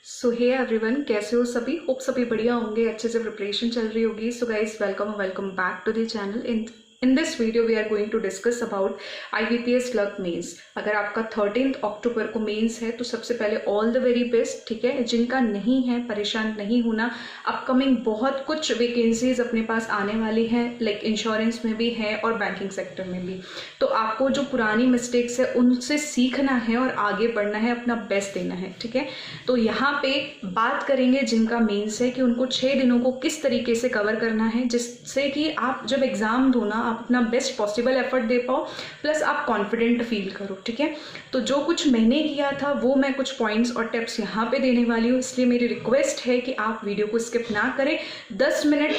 सो hey everyone, कैसे हो सभी? होप सभी बढ़िया होंगे, अच्छे से प्रिपरेशन चल रही होगी। So guys, welcome back to the channel. In this video we are going to discuss about IBPS clerk mains. अगर आपका 13 अक्टूबर को मेंस है तो सबसे पहले ऑल द वेरी बेस्ट। ठीक है, जिनका नहीं है परेशान नहीं होना। अपकमिंग बहुत कुछ वैकेंसीज अपने पास आने वाली हैं, लाइक इंश्योरेंस में भी है और बैंकिंग सेक्टर में भी। तो आपको जो पुरानी मिस्टेक्स है उनसे सीखना है और आगे बढ़ना है, अपना बेस्ट देना है। ठीक है, तो यहाँ पे बात करेंगे जिनका मेंस है कि उनको 6 दिनों को किस तरीके से कवर करना है, जिससे कि आप जब एग्जाम दो ना, आप अपना बेस्ट पॉसिबल एफर्ट दे पाओ, प्लस आप कॉन्फिडेंट फील करो। ठीक है, तो जो कुछ मैंने किया था वो मैं कुछ पॉइंट्स और टिप्स यहाँ पे देने वाली हूँ, इसलिए मेरी रिक्वेस्ट है कि आप वीडियो को स्किप ना करें। 10 मिनट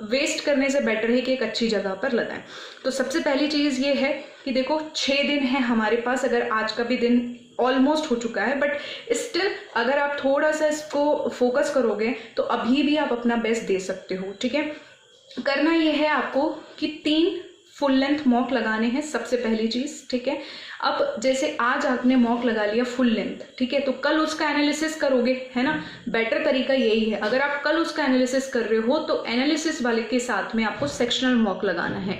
वेस्ट करने से बेटर है कि एक अच्छी जगह पर लगाएं। तो सबसे पहली चीज़ ये है कि देखो 6 दिन है हमारे पास। अगर आज का भी दिन ऑलमोस्ट हो चुका है, बट स्टिल अगर आप थोड़ा सा इसको फोकस करोगे तो अभी भी आप अपना बेस्ट दे सकते हो। ठीक है, करना ये है आपको कि 3 फुल लेंथ मॉक लगाने हैं, सबसे पहली चीज। ठीक है, अब जैसे आज आपने मॉक लगा लिया फुल लेंथ, ठीक है, तो कल उसका एनालिसिस करोगे, है ना। बेटर तरीका यही है, अगर आप कल उसका एनालिसिस कर रहे हो तो एनालिसिस वाले के साथ में आपको सेक्शनल मॉक लगाना है।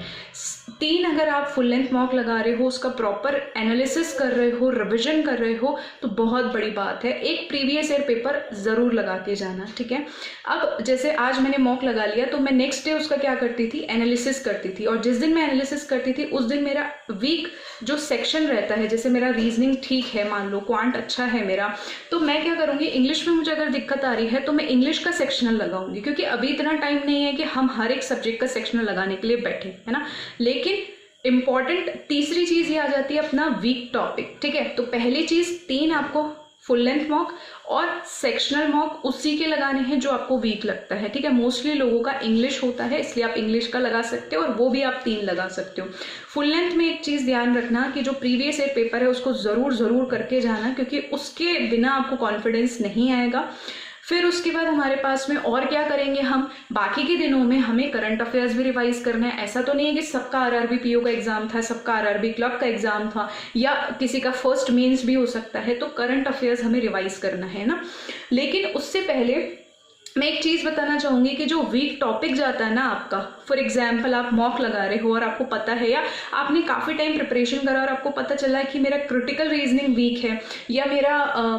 3 अगर आप फुल लेंथ मॉक लगा रहे हो, उसका प्रॉपर एनालिसिस कर रहे हो, रिविजन कर रहे हो, तो बहुत बड़ी बात है। एक प्रीवियस ईयर पेपर जरूर लगा के जाना। ठीक है, अब जैसे आज मैंने मॉक लगा लिया तो मैं नेक्स्ट डे उसका क्या करती थी, एनालिसिस करती थी। और जिस दिन मैं एनालिसिस करती थी उस दिन मेरा वीक जो सेक्शन रहता है, जैसे मेरा रीजनिंग ठीक है, मान लो क्वांट अच्छा है मेरा, तो मैं क्या करूंगी, इंग्लिश में मुझे अगर दिक्कत आ रही है तो मैं इंग्लिश का सेक्शनल लगाऊंगी, क्योंकि अभी इतना टाइम नहीं है कि हम हर एक सब्जेक्ट का सेक्शनल लगाने के लिए बैठे, है ना। लेकिन इंपॉर्टेंट तीसरी चीज ये आ जाती है अपना वीक टॉपिक। ठीक है, तो पहली चीज 3 आपको फुल लेंथ मॉक और सेक्शनल मॉक उसी के लगाने हैं जो आपको वीक लगता है। ठीक है, मोस्टली लोगों का इंग्लिश होता है, इसलिए आप इंग्लिश का लगा सकते हो और वो भी आप 3 लगा सकते हो। फुल लेंथ में एक चीज ध्यान रखना कि जो प्रीवियस ईयर पेपर है उसको जरूर करके जाना, क्योंकि उसके बिना आपको कॉन्फिडेंस नहीं आएगा। फिर उसके बाद हमारे पास में और क्या करेंगे, हम बाकी के दिनों में हमें करंट अफेयर्स भी रिवाइज करना है। ऐसा तो नहीं है कि सबका RRB PO का एग्जाम था, सबका RRB क्लर्क का एग्जाम था, या किसी का फर्स्ट मेंस भी हो सकता है, तो करंट अफेयर्स हमें रिवाइज करना है ना। लेकिन उससे पहले मैं एक चीज बताना चाहूंगी कि जो वीक टॉपिक जाता है ना आपका, फॉर एग्जाम्पल आप मॉक लगा रहे हो और आपको पता है, या आपने काफी टाइम प्रिपरेशन करा और आपको पता चला है कि मेरा क्रिटिकल रीजनिंग वीक है, या मेरा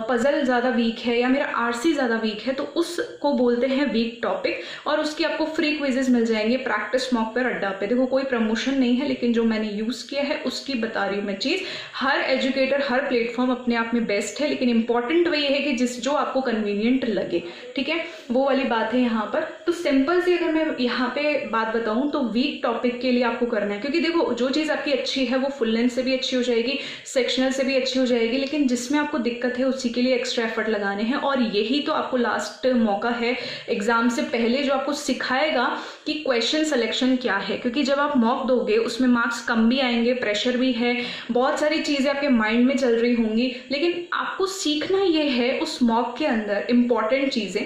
पजल ज्यादा वीक है, या मेरा RC ज्यादा वीक है, तो उसको बोलते हैं वीक टॉपिक। और उसकी आपको फ्री क्विजेस मिल जाएंगे प्रैक्टिस मॉक पर अड्डा पे। देखो कोई प्रमोशन नहीं है, लेकिन जो मैंने यूज किया है उसकी बता रही हूँ मैं चीज। हर एजुकेटर, हर प्लेटफॉर्म अपने आप में बेस्ट है, लेकिन इंपॉर्टेंट वही है कि जो आपको कन्वीनियंट लगे। ठीक है, वो वाली बात है यहाँ पर। तो सिंपल सी अगर मैं यहाँ पे बात बताऊं तो वीक टॉपिक के लिए आपको करना है, क्योंकि देखो जो चीज आपकी अच्छी है वो फुल लेंथ से भी अच्छी हो जाएगी, सेक्शनल से भी अच्छी हो जाएगी, लेकिन जिसमें आपको दिक्कत है उसी के लिए एक्स्ट्रा एफर्ट लगाने हैं। और यही तो आपको लास्ट मौका है एग्जाम से पहले, जो आपको सिखाएगा कि क्वेश्चन सिलेक्शन क्या है। क्योंकि जब आप मॉक दोगे उसमें मार्क्स कम भी आएंगे, प्रेशर भी है, बहुत सारी चीजें आपके माइंड में चल रही होंगी, लेकिन आपको सीखना ये है उस मॉक के अंदर इंपॉर्टेंट चीजें,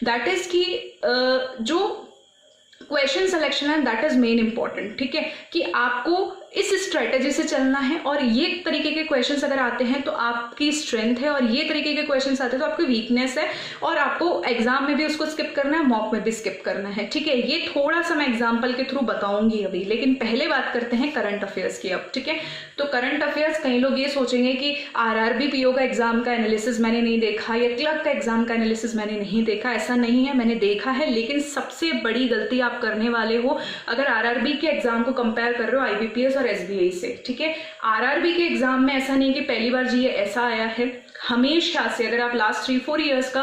दैट इज कि जो क्वेश्चन सिलेक्शन है दैट इज मेन इंपॉर्टेंट। ठीक है, कि आपको इस स्ट्रेटेजी से चलना है, और ये तरीके के क्वेश्चंस अगर आते हैं तो आपकी स्ट्रेंथ है, और ये तरीके के क्वेश्चंस आते हैं तो आपकी वीकनेस है, और आपको एग्जाम में भी उसको स्किप करना है, मॉक में भी स्किप करना है। ठीक है, ये थोड़ा सा मैं एग्जाम्पल के थ्रू बताऊंगी अभी, लेकिन पहले बात करते हैं करंट अफेयर्स की अब। ठीक है, तो करंट अफेयर्स, कई लोग ये सोचेंगे कि RRB PO का एग्जाम का एनालिसिस मैंने नहीं देखा, या क्लर्क का एग्जाम का एनालिसिस मैंने नहीं देखा। ऐसा नहीं है, मैंने देखा है, लेकिन सबसे बड़ी गलती आप करने वाले हो अगर RRB के एग्जाम को कंपेयर कर रहे हो IBPS और SBI से। ठीक है, RRB के एग्जाम में ऐसा नहीं कि पहली बार जी ऐसा आया है, हमेशा से अगर आप लास्ट 3-4 इयर्स का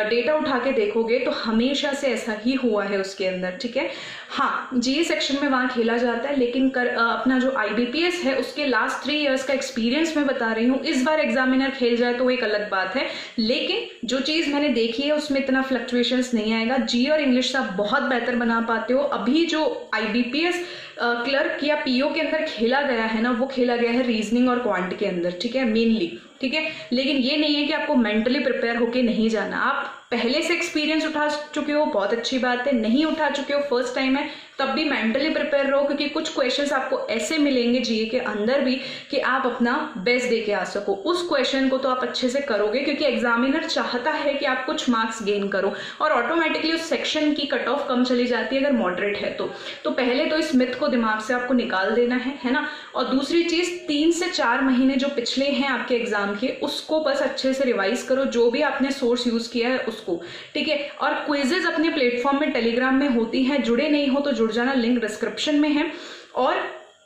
डेटा उठा के देखोगे तो हमेशा से ऐसा ही हुआ है उसके अंदर। ठीक है, हाँ GA सेक्शन में वहां खेला जाता है, लेकिन अपना जो IBPS है उसके लास्ट 3 इयर्स का एक्सपीरियंस मैं बता रही हूँ। इस बार एग्जामिनर खेल जाए तो वो एक अलग बात है, लेकिन जो चीज मैंने देखी है उसमें इतना फ्लक्चुएशंस नहीं आएगा। GA और इंग्लिश आप बहुत बेहतर बना पाते हो। अभी जो IBPS क्लर्क या PO के अंदर खेला गया है ना, वो खेला गया है रीजनिंग और क्वांट के अंदर। ठीक है, मेनली। ठीक है, लेकिन ये नहीं है कि आपको मेंटली प्रिपेयर होके नहीं जाना, आप पहले से एक्सपीरियंस उठा चुके हो बहुत अच्छी बात है, नहीं उठा चुके हो फर्स्ट टाइम है तब भी मेंटली प्रिपेयर रहो, क्योंकि कुछ क्वेश्चंस आपको ऐसे मिलेंगे जीए के अंदर भी कि आप अपना बेस्ट दे के आ सको। उस क्वेश्चन को तो आप अच्छे से करोगे क्योंकि एग्जामिनर चाहता है कि आप कुछ मार्क्स गेन करो और ऑटोमेटिकली उस सेक्शन की कट ऑफ कम चली जाती है अगर मॉडरेट है तो पहले तो इस मिथ को दिमाग से आपको निकाल देना है ना। और दूसरी चीज 3 से 4 महीने जो पिछले हैं आपके एग्जाम के उसको बस अच्छे से रिवाइज करो, जो भी आपने सोर्स यूज किया है उसको, ठीक है। और क्विजेज अपने प्लेटफॉर्म में टेलीग्राम में होती हैं, जुड़े नहीं हो तो जुड़ जाना, लिंक डिस्क्रिप्शन में है। और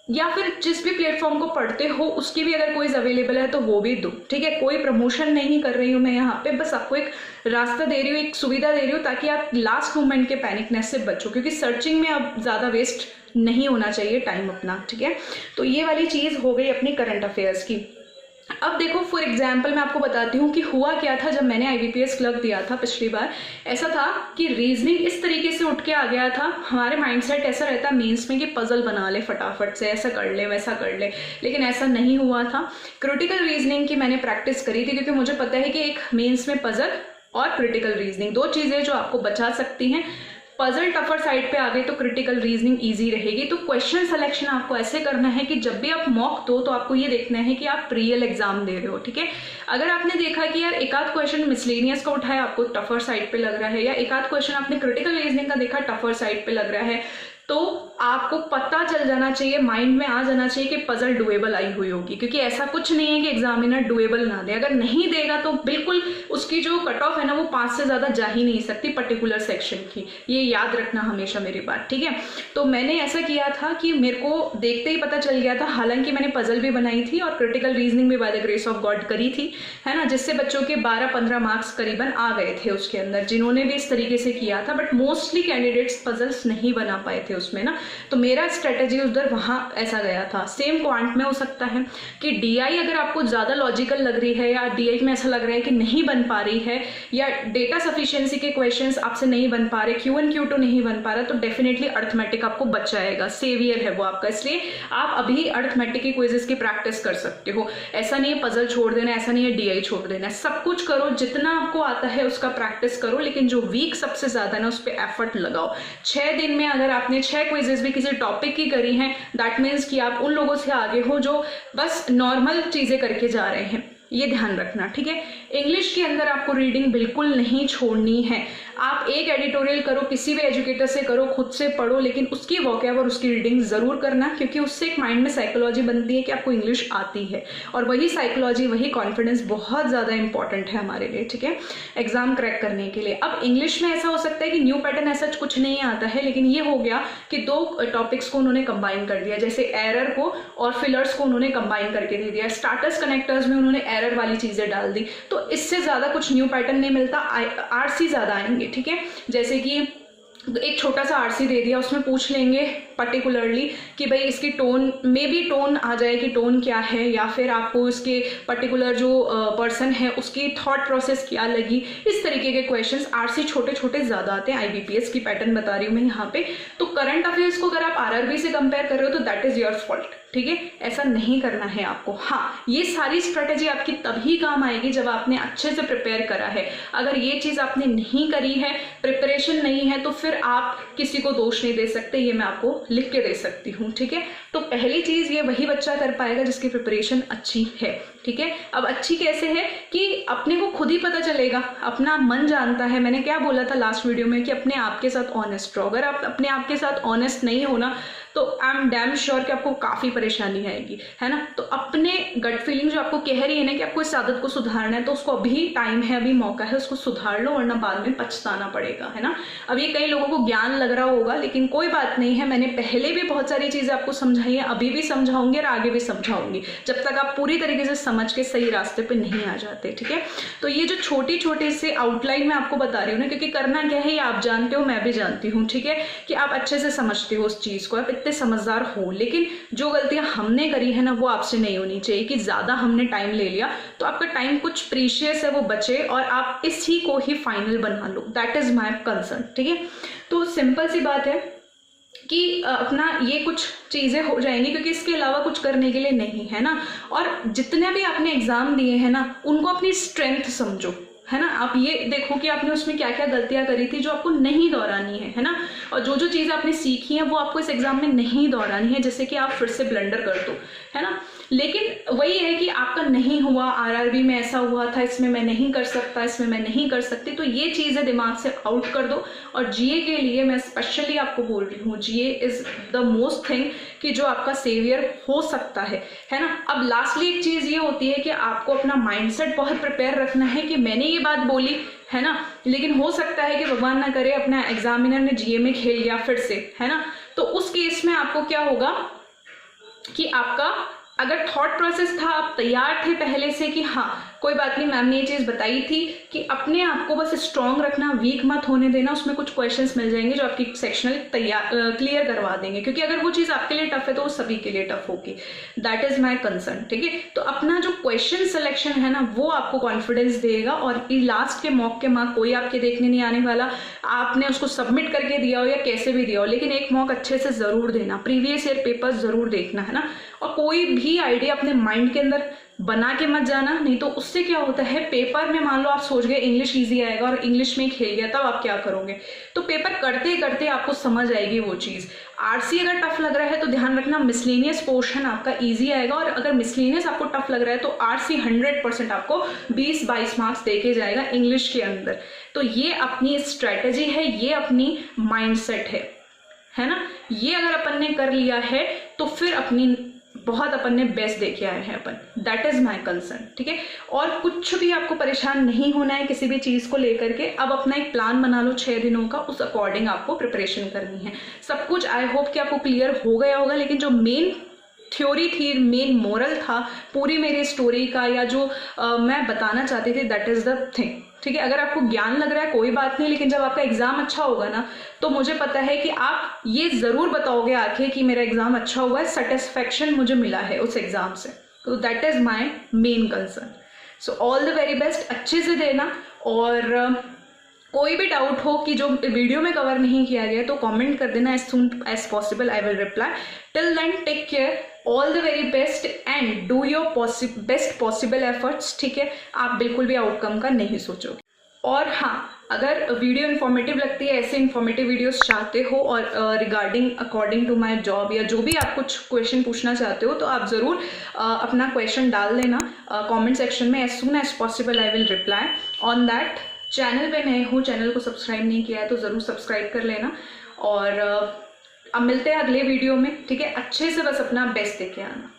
या फिर जिस भी प्लेटफॉर्म को पढ़ते हो उसकी भी अगर क्विज अवेलेबल है तो वो भी दो, ठीक है। कोई प्रमोशन नहीं कर रही हूँ मैं यहाँ पे, बस आपको एक रास्ता दे रही हूँ, एक सुविधा दे रही हूँ ताकि आप लास्ट मोमेंट के पैनिकनेस से बचो, क्योंकि सर्चिंग में अब ज़्यादा वेस्ट नहीं होना चाहिए टाइम अपना, ठीक है। तो ये वाली चीज़ हो गई अपनी करंट अफेयर्स की। अब देखो फॉर एग्जाम्पल मैं आपको बताती हूँ कि हुआ क्या था जब मैंने IBPS क्लर्क दिया था पिछली बार। ऐसा था कि रीजनिंग इस तरीके से उठ के आ गया था, हमारे माइंडसेट ऐसा रहता है मेंस में कि पजल बना ले फटाफट से, ऐसा कर ले वैसा कर ले, लेकिन ऐसा नहीं हुआ था। क्रिटिकल रीजनिंग की मैंने प्रैक्टिस करी थी क्योंकि मुझे पता है कि एक मेंस में पजल और क्रिटिकल रीजनिंग 2 चीज़ें जो आपको बचा सकती हैं। पजल टफर साइड पे आ गई तो क्रिटिकल रीजनिंग इजी रहेगी। तो क्वेश्चन सिलेक्शन आपको ऐसे करना है कि जब भी आप मॉक दो तो आपको ये देखना है कि आप रियल एग्जाम दे रहे हो, ठीक है। अगर आपने देखा कि यार एक आध क्वेश्चन मिसलेनियस का उठाया आपको टफर साइड पे लग रहा है, या एक आध क्वेश्चन आपने क्रिटिकल रीजनिंग का देखा टफर साइड पे लग रहा है, तो आपको पता चल जाना चाहिए, माइंड में आ जाना चाहिए कि पजल डुएबल आई हुई होगी, क्योंकि ऐसा कुछ नहीं है कि एग्जामिनर डुएबल ना दे। अगर नहीं देगा तो बिल्कुल उसकी जो कट ऑफ है ना वो 5 से ज्यादा जा ही नहीं सकती पर्टिकुलर सेक्शन की, ये याद रखना हमेशा मेरी बात, ठीक है। तो मैंने ऐसा किया था कि मेरे को देखते ही पता चल गया था, हालांकि मैंने पजल भी बनाई थी और क्रिटिकल रीजनिंग भी by the grace of God करी थी, है ना, जिससे बच्चों के 12-15 मार्क्स करीबन आ गए थे उसके अंदर जिन्होंने भी इस तरीके से किया था। बट मोस्टली कैंडिडेट्स पजल्स नहीं बना पाए थे उसमें ना, तो मेरा स्ट्रेटेजी उधर वहां ऐसा गया था। सेम क्वांट में हो सकता है कि DI अगर आपको ज्यादा लॉजिकल लग रही है या DI में ऐसा लग रहा है कि नहीं बन पा रही है, या डेटा सफिशिएंसी के क्वेश्चंस आपसे नहीं बन पा रहे, Q1 Q2 नहीं बन पा रहा, तो डेफिनेटली अर्थमेटिक आपको बचाएगा, सेवियर है वो आपका। इसलिए आप अभी अर्थमेटिक के क्विजेस की प्रैक्टिस कर सकते हो। ऐसा नहीं है पजल छोड़ देना, ऐसा नहीं है DI छोड़ देना, सब कुछ करो, जितना आपको आता है उसका प्रैक्टिस करो, लेकिन जो वीक सबसे ज्यादा ना उस पर एफर्ट लगाओ। 6 दिन में अगर आपने 6 क्विजेस भी किसी टॉपिक की करी हैं, दैट मीन्स कि आप उन लोगों से आगे हो जो बस नॉर्मल चीजें करके जा रहे हैं, ये ध्यान रखना, ठीक है। इंग्लिश के अंदर आपको रीडिंग बिल्कुल नहीं छोड़नी है। आप एक एडिटोरियल करो, किसी भी एजुकेटर से करो, खुद से पढ़ो, लेकिन उसकी वोकैब और उसकी रीडिंग जरूर करना, क्योंकि उससे एक माइंड में साइकोलॉजी बनती है कि आपको इंग्लिश आती है, और वही साइकोलॉजी वही कॉन्फिडेंस बहुत ज्यादा इंपॉर्टेंट है हमारे लिए, ठीक है, एग्जाम क्रैक करने के लिए। अब इंग्लिश में ऐसा हो सकता है कि न्यू पैटर्न ऐसा कुछ नहीं आता है, लेकिन ये हो गया कि 2 टॉपिक्स को उन्होंने कंबाइन कर दिया, जैसे एरर को और फिलर्स को उन्होंने कंबाइन करके दे दिया, स्टार्टर्स कनेक्टर्स में उन्होंने एरर वाली चीजें डाल दी, तो इससे ज्यादा कुछ न्यू पैटर्न नहीं मिलता। RC ज्यादा आएंगे, ठीक है, जैसे कि एक छोटा सा RC दे दिया, उसमें पूछ लेंगे पर्टिकुलरली कि भाई इसकी टोन में भी टोन आ जाए कि टोन क्या है, या फिर आपको इसके पर्टिकुलर जो पर्सन है उसकी थॉट प्रोसेस क्या लगी, इस तरीके के क्वेश्चंस RC छोटे छोटे ज्यादा आते हैं। IBPS की पैटर्न बता रही हूँ मैं यहाँ पे। तो करंट अफेयर्स को अगर आप RRB से कंपेयर कर रहे हो तो दैट इज योर फॉल्ट, ठीक है, ऐसा नहीं करना है आपको। हाँ, ये सारी स्ट्रेटेजी आपकी तभी काम आएगी जब आपने अच्छे से प्रिपेयर करा है। अगर ये चीज आपने नहीं करी है, प्रिपरेशन नहीं है, तो फिर आप किसी को दोष नहीं दे सकते, ये मैं आपको लिख के दे सकती हूँ, ठीक है। तो पहली चीज ये वही बच्चा कर पाएगा जिसकी प्रिपरेशन अच्छी है, ठीक है। अब अच्छी कैसे है कि अपने को खुद ही पता चलेगा, अपना मन जानता है। मैंने क्या बोला था लास्ट वीडियो में कि अपने आप के साथ ऑनेस्ट रहो। अगर आप अपने आप के साथ ऑनेस्ट नहीं हो ना तो आई एम डैम श्योर कि आपको काफी परेशानी आएगी, है ना। तो अपने गट फीलिंग जो आपको कह रही है ना कि आपको इस आदत को सुधारना है, तो उसको अभी टाइम है, अभी मौका है, उसको सुधार लो, वरना बाद में पछताना पड़ेगा, है ना। अब ये कई लोगों को ज्ञान लग रहा होगा, लेकिन कोई बात नहीं है, मैंने पहले भी बहुत सारी चीजें आपको समझाई है, अभी भी समझाऊंगी और आगे भी समझाऊंगी, जब तक आप पूरी तरीके से समझ के सही रास्ते पे नहीं आ जाते, ठीक है। तो ये जो छोटी छोटी से आउटलाइन मैं आपको बता रही हूँ ना, क्योंकि करना क्या है ये आप जानते हो, मैं भी जानती हूँ, ठीक है, कि आप अच्छे से समझते हो उस चीज को, आप इतने समझदार हो, लेकिन जो गलतियां हमने करी है ना वो आपसे नहीं होनी चाहिए कि ज्यादा हमने टाइम ले लिया, तो आपका टाइम कुछ प्रीशियस है वो बचे और आप इसी को ही फाइनल बना लो, दैट इज माई कंसर्न, ठीक है। तो सिंपल सी बात है कि अपना ये कुछ चीजें हो जाएंगी, क्योंकि इसके अलावा कुछ करने के लिए नहीं है ना। और जितने भी आपने एग्जाम दिए हैं ना उनको अपनी स्ट्रेंथ समझो, है ना। आप ये देखो कि आपने उसमें क्या क्या गलतियां करी थी जो आपको नहीं दोहरानी है ना। और जो जो चीज़ आपने सीखी है वो आपको इस एग्जाम में नहीं दोहरानी है, जैसे कि आप फिर से ब्लंडर कर दो, है ना। लेकिन वही है कि आपका नहीं हुआ, आरआरबी में ऐसा हुआ था, इसमें मैं नहीं कर सकता, इसमें मैं नहीं कर सकती, तो ये चीज़ें दिमाग से आउट कर दो। और जीए के लिए मैं स्पेशली आपको बोल रही हूँ, जीए इज द मोस्ट थिंग कि जो आपका सेवियर हो सकता है ना। अब लास्टली एक चीज़ ये होती है कि आपको अपना माइंडसेट बहुत प्रिपेयर रखना है कि मैंने ये बात बोली, है ना, लेकिन हो सकता है कि भगवान ना करे अपना एग्जामिनर ने जीए में खेल गया फिर से, है ना। तो उस केस में आपको क्या होगा कि आपका अगर थॉट प्रोसेस था, आप तैयार थे पहले से कि हाँ कोई बात नहीं, मैम ने ये चीज़ बताई थी कि अपने आप को बस स्ट्रांग रखना, वीक मत होने देना, उसमें कुछ क्वेश्चंस मिल जाएंगे जो आपकी सेक्शनल क्लियर करवा देंगे, क्योंकि अगर वो चीज़ आपके लिए टफ है तो वो सभी के लिए टफ होगी। दैट इज माई कंसर्न, ठीक है। तो अपना जो क्वेश्चन सिलेक्शन है ना वो आपको कॉन्फिडेंस देगा, और लास्ट के मॉक के मार्क कोई आपके देखने नहीं आने वाला, आपने उसको सबमिट करके दिया हो या कैसे भी दिया हो, लेकिन एक मॉक अच्छे से ज़रूर देना, प्रीवियस ईयर पेपर ज़रूर देखना, है ना। और कोई भी आइडिया अपने माइंड के अंदर बना के मत जाना, नहीं तो उससे क्या होता है, पेपर में मान लो आप सोच गए इंग्लिश इजी आएगा और इंग्लिश में खेल गया, तब आप क्या करोगे। तो पेपर करते करते आपको समझ आएगी वो चीज़। आरसी अगर टफ लग रहा है तो ध्यान रखना मिसलेनियस पोर्शन आपका इजी आएगा, और अगर मिसलेनियस आपको टफ लग रहा है तो आरसी 100% आपको 20-22 मार्क्स दे के जाएगा इंग्लिश के अंदर। तो ये अपनी स्ट्रेटेजी है, ये अपनी माइंडसेट है ना। ये अगर अपन ने कर लिया है तो फिर अपनी बहुत अपन ने बेस्ट देखे आए हैं अपन। दैट इज माई कंसर्न, ठीक है। और कुछ भी आपको परेशान नहीं होना है किसी भी चीज़ को लेकर के। अब अपना एक प्लान बना लो 6 दिनों का, उस अकॉर्डिंग आपको प्रिपरेशन करनी है। सब कुछ आई होप कि आपको क्लियर हो गया होगा, लेकिन जो मेन थ्योरी थी, मेन मोरल था पूरी मेरी स्टोरी का, या जो मैं बताना चाहती थी, दैट इज द थिंग, ठीक है। अगर आपको ज्ञान लग रहा है कोई बात नहीं, लेकिन जब आपका एग्जाम अच्छा होगा ना तो मुझे पता है कि आप ये जरूर बताओगे आके कि मेरा एग्जाम अच्छा हुआ है, सेटिस्फेक्शन मुझे मिला है उस एग्जाम से। तो that is my main concern. So all the very best, अच्छे से देना। और कोई भी डाउट हो कि जो वीडियो में कवर नहीं किया गया तो कमेंट कर देना, as soon as possible I will reply. Till then take care, all the very best and do your best possible efforts, ठीक है। आप बिल्कुल भी आउटकम का नहीं सोचोगे। और हाँ, अगर वीडियो इन्फॉर्मेटिव लगती है, ऐसे इन्फॉर्मेटिव वीडियोस चाहते हो और regarding according to my job या जो भी आप कुछ क्वेश्चन पूछना चाहते हो, तो आप ज़रूर अपना क्वेश्चन डाल देना कमेंट सेक्शन में, as soon as possible I will reply on that. Channel पे नए हो, चैनल को सब्सक्राइब नहीं किया है तो ज़रूर सब्सक्राइब कर लेना। और अब मिलते हैं अगले वीडियो में, ठीक है। अच्छे से बस अपना बेस्ट देके आना।